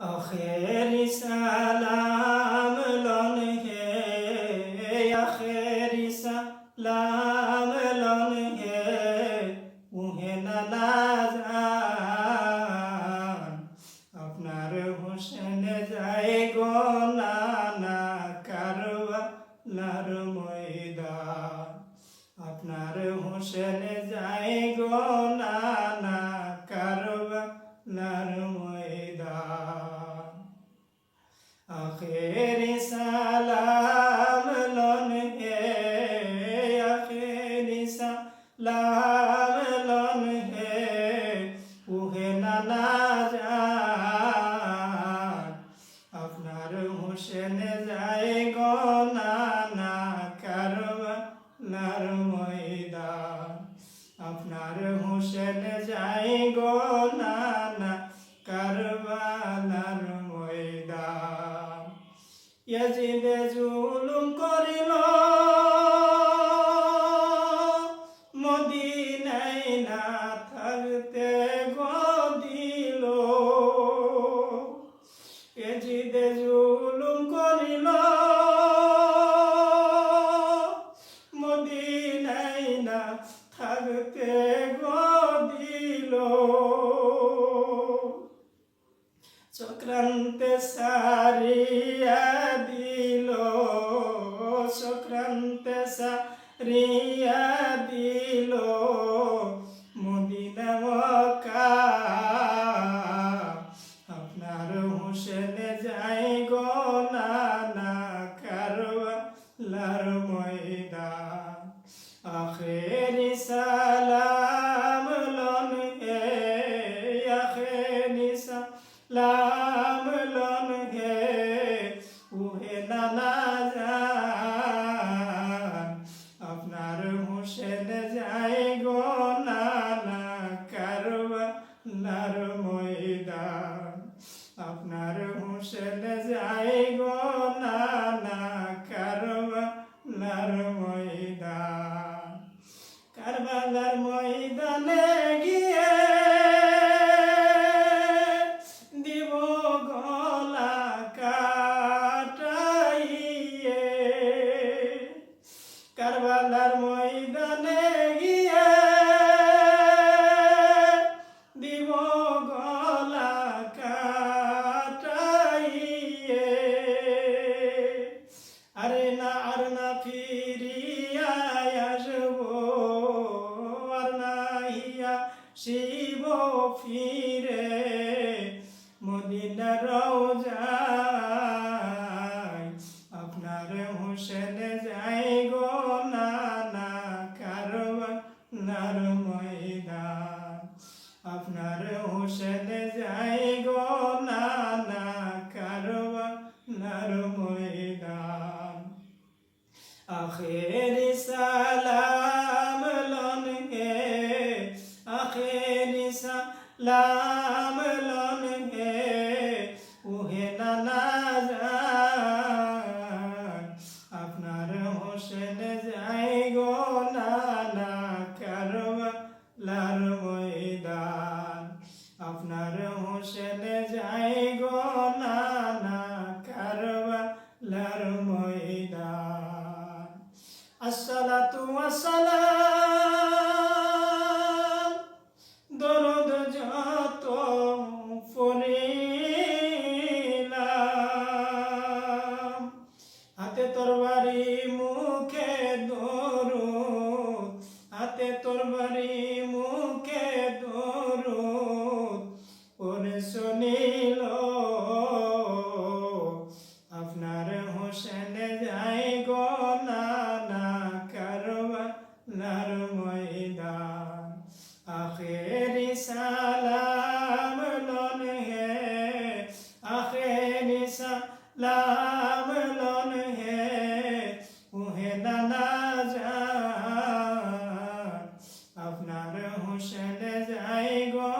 आखिरी सलाम लन है, आखिरी सलाम लन है, उन्हें नाना जान আপনার হোসেন যায় গো নানা কারবালার ময়দান, আপনার হোসেন যায় গো নানা কারবালার ময়দান। আখেরি সালাম লন হে, আখেরি সালাম লন হে, উহে নানা জান আপনার হোসেন যায় গো নানা কারবালার ময়দান, আপনার হোসেন যায় গো নানা কারবালার ময়দান। ইয়াজিদে জুলুম করিল মদিনায় না থাকতে গো দিল, ইয়াজিদে জুলুম করিল মদিনায় না থাকতে গো দিল, চক্রান্তে সারিয়া দিল, চক্রান্তে সারিয়া দিল মদিনা মক্কা, আপনার হোসেন যায় গো নানা কারবালার ময়দান। আখেরি সালাম লন হে, আখেরি সালাম লন হে, উহে নানা জান আপনার হোসেন যায় গো নানা কারবালার ময়দান, আপনার হোসেন যায় গো নানা কারবালার ময়দান। কারবালার ময়দানে গিয়ে দিব গলা কাটাইয়ে, কারবালার ময়দানে গিয়ে দিব গলা কাটাইয়ে, আরে না আর না ফিরিয়া আসবো, আর না হিয়া শিব ফিরে মদিনার রওজায়, আপনার হোসেন যায় গো নানা কারবালার ময়দান, আপনার হোসেন যায় গো নানা কারবালার ময়দান। আখেরি সালাম লন হে, আখেরি সালাম লন হে, উহে নানা জান আপনার হোসেন যায় গো নানা কারবালার ময়দান, আপনার হোসেন যায় গো নানা কারবালার ময়দান। আসসালাতু ওয়াসসালাম দরুদ যত পড়িলাম, হাতে তরবারি মুখে দরুদ, হাতে তরবারি মুখে দরুদ পড়ে শুনিল আপনার হোসেন যায় গো নানা কারবালার ময়দান। আখেরি সালাম লন হে, আখেরি সালাম লন হে, উহে নানা জান আপনার হোসেন যায় গো